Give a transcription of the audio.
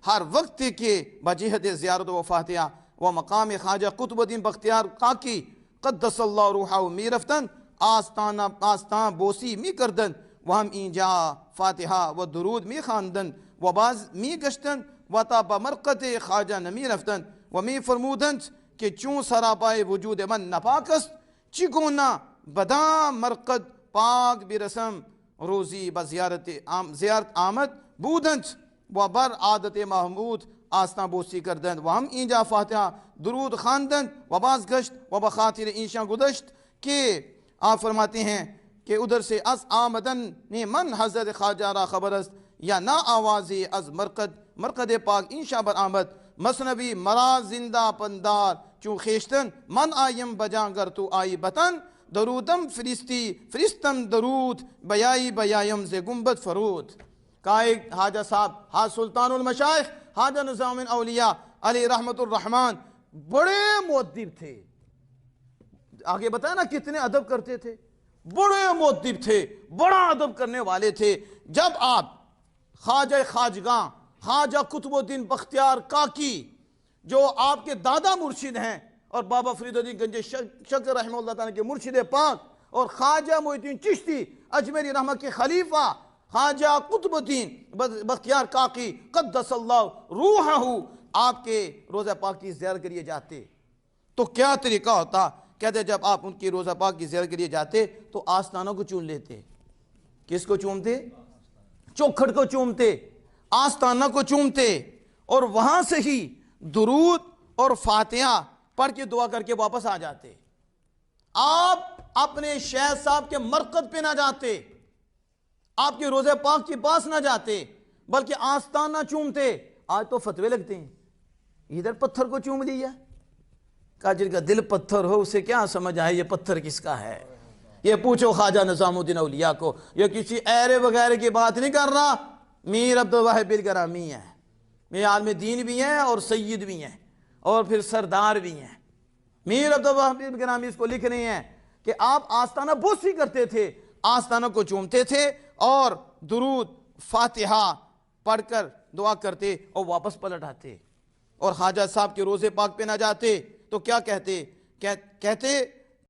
ہر وقت کے بجہت زیارت و فاتحہ و مقام خواجہ قطب الدین بختیار کاکی قدس اللہ روحہ می رفتن آستان بوسی می کردن وہم اینجا فاتحہ و درود می خواندن و باز می گشتن و تا بمرقت خواجہ نمی رفتن و می فرمودند کہ چون سراپائے وجود من نپاکست چی گونا بدام مرقد پاک برسم روزی بزیارت آمد بودند و بر عادت محمود آستان بوسی کردند و ہم اینجا فاتحہ درود خواندند و باز گشت و بخاطر اینشاں گدشت کہ آپ فرماتے ہیں کہ ادھر سے از آمدن نے من حضرت خواجہ را خبر است یا نا آوازی از مرقد پاک اینشاں بر آمد مثنوی مرا زندہ پندار چون خیشتن من آیم بجانگر تو آئی بطن درودم فرستم درود بیایم ز گنبد فرود قائد حاجہ صاحب حاج سلطان المشائخ حاجہ نظام اولیاء علی رحمت الرحمن بڑے مؤدب تھے. آگے بتایا نا کتنے ادب کرتے تھے. بڑے مؤدب تھے, بڑا ادب کرنے والے تھے. جب آپ خواجہ خواجگاں خواجہ قطب الدین بختیار کاکی جو آپ کے دادا مرشد ہیں اور بابا فرید الدین گنج شکر رحمہ اللہ تعالیٰ کے مرشد پاک اور خواجہ محی الدین چشتی اجمیری رحمہ کے خلیفہ خواجہ قطب الدین بختیار کاکی قدس اللہ روحہ آپ کے روضہ پاک کی زیارت کے لیے جاتے تو کیا طریقہ ہوتا؟ کہتے جب آپ ان کی روضہ پاک کی زیارت کے لیے جاتے تو آستانوں کو چوم لیتے. کس کو چومتے؟ چوکھٹ کو چومتے, آستانہ کو چومتے اور وہاں سے ہی درود اور فاتحہ پڑھ کے دعا کر کے واپس آ جاتے. آپ اپنے شیخ صاحب کے مرقد پہ نہ جاتے, آپ کے روضہ پاک کے پاس نہ جاتے, بلکہ آستانہ چومتے. آج تو فتوے لگتے ہیں, ادھر پتھر کو چوم لیا. کہا جن کا دل پتھر ہو اسے کیا سمجھ آئے یہ پتھر کس کا ہے. یہ پوچھو خواجہ نظام الدین اولیاء کو. یہ کسی ایرے وغیرہ کی بات نہیں کر رہا. میر عبدالواحد بالگرامی ہے, میر عالم دین بھی ہیں اور سید بھی ہیں اور پھر سردار بھی ہیں. میر عبدالواحد بالگرامی اس کو لکھ رہے ہیں کہ آپ آستانہ بوسی کرتے تھے, آستانہ کو چومتے تھے اور درود فاتحہ پڑھ کر دعا کرتے اور واپس پلٹ آتے. اور خواجہ صاحب کے روضے پاک پہ نہ جاتے تو کیا کہتے؟